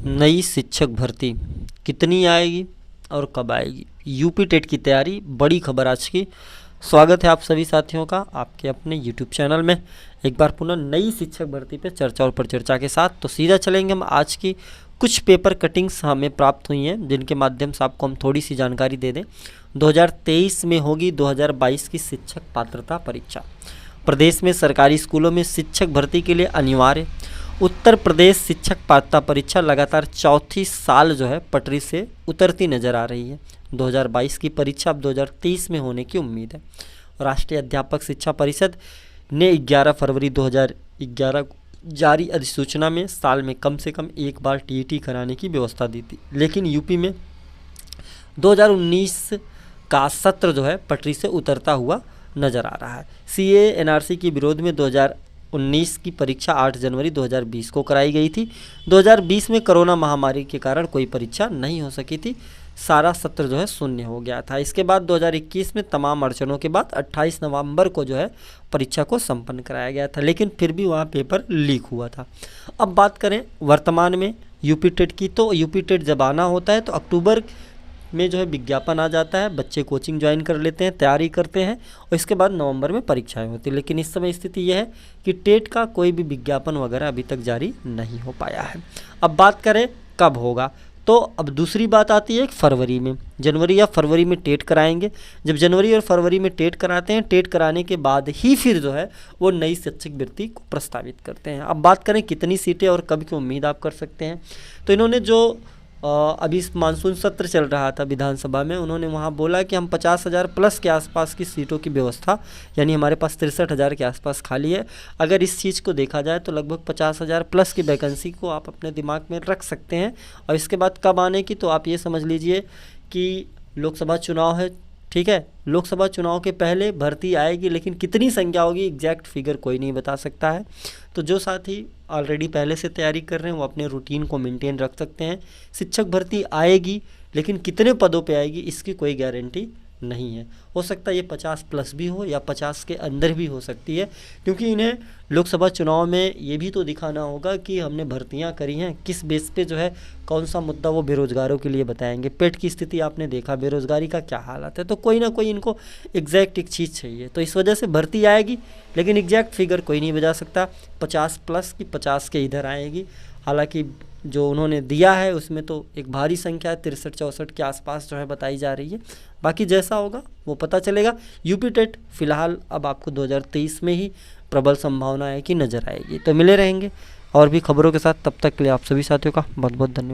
नई शिक्षक भर्ती कितनी आएगी और कब आएगी? यूपी टेट की तैयारी, बड़ी खबर आज की। स्वागत है आप सभी साथियों का आपके अपने यूट्यूब चैनल में। एक बार पुनः नई शिक्षक भर्ती पे चर्चा और परिचर्चा के साथ तो सीधा चलेंगे हम आज की कुछ पेपर कटिंग्स हमें प्राप्त हुई हैं, जिनके माध्यम से आपको हम थोड़ी सी जानकारी दे दें। 2023 में होगी 2022 की शिक्षक पात्रता परीक्षा। प्रदेश में सरकारी स्कूलों में शिक्षक भर्ती के लिए अनिवार्य उत्तर प्रदेश शिक्षक पात्रता परीक्षा लगातार चौथी साल जो है पटरी से उतरती नजर आ रही है। 2022 की परीक्षा अब 2023 में होने की उम्मीद है। राष्ट्रीय अध्यापक शिक्षा परिषद ने 11 फरवरी 2011 जारी अधिसूचना में साल में कम से कम एक बार टीईटी कराने की व्यवस्था दी थी, लेकिन यूपी में 2019 का सत्र जो है पटरी से उतरता हुआ नजर आ रहा है। सीए एनआरसी के विरोध में 2019 की परीक्षा 8 जनवरी 2020 को कराई गई थी। 2020 में कोरोना महामारी के कारण कोई परीक्षा नहीं हो सकी थी, सारा सत्र जो है शून्य हो गया था। इसके बाद 2021 में तमाम अड़चनों के बाद 28 नवंबर को जो है परीक्षा को संपन्न कराया गया था, लेकिन फिर भी वहाँ पेपर लीक हुआ था। अब बात करें वर्तमान में यूपी टेट की, तो यूपी टेट जब आना होता है तो अक्टूबर में जो है विज्ञापन आ जाता है, बच्चे कोचिंग ज्वाइन कर लेते हैं, तैयारी करते हैं और इसके बाद नवंबर में परीक्षाएं होती हैं। लेकिन इस समय स्थिति यह है कि टेट का कोई भी विज्ञापन वगैरह अभी तक जारी नहीं हो पाया है। अब बात करें कब होगा, तो अब दूसरी बात आती है फरवरी में, जनवरी या फरवरी में टेट कराएंगे। जब जनवरी और फरवरी में टेट कराते हैं, टेट कराने के बाद ही फिर जो है वो नई शिक्षक भर्ती को प्रस्तावित करते हैं। अब बात करें कितनी सीटें और कब की उम्मीद आप कर सकते हैं, तो इन्होंने जो अभी मानसून सत्र चल रहा था विधानसभा में, उन्होंने वहाँ बोला कि हम 50,000 प्लस के आसपास की सीटों की व्यवस्था, यानी हमारे पास 63,000 के आसपास खाली है। अगर इस चीज़ को देखा जाए तो लगभग 50,000 प्लस की वैकेंसी को आप अपने दिमाग में रख सकते हैं। और इसके बाद कब आने की, तो आप ये समझ लीजिए कि लोकसभा चुनाव है, ठीक है, लोकसभा चुनाव के पहले भर्ती आएगी, लेकिन कितनी संख्या होगी एग्जैक्ट फिगर कोई नहीं बता सकता है। तो जो साथी ऑलरेडी पहले से तैयारी कर रहे हैं वो अपने रूटीन को मेंटेन रख सकते हैं। शिक्षक भर्ती आएगी, लेकिन कितने पदों पे आएगी इसकी कोई गारंटी नहीं है। हो सकता है ये 50 प्लस भी हो या 50 के अंदर भी हो सकती है, क्योंकि इन्हें लोकसभा चुनाव में ये भी तो दिखाना होगा कि हमने भर्तियां करी हैं किस बेस पे, जो है कौन सा मुद्दा वो बेरोजगारों के लिए बताएंगे। पेट की स्थिति आपने देखा, बेरोजगारी का क्या हालत है, तो कोई ना कोई इनको एग्जैक्ट एक चीज़ चाहिए। तो इस वजह से भर्ती आएगी, लेकिन एग्जैक्ट फिगर कोई नहीं बता सकता 50 प्लस की 50 के इधर आएगी। हालांकि जो उन्होंने दिया है उसमें तो एक भारी संख्या 63-64 के आसपास जो है बताई जा रही है। बाकी जैसा होगा वो पता चलेगा। यूपी टेट फिलहाल अब आपको 2023 में ही प्रबल संभावना है कि नज़र आएगी। तो मिले रहेंगे और भी खबरों के साथ, तब तक के लिए आप सभी साथियों का बहुत बहुत धन्यवाद।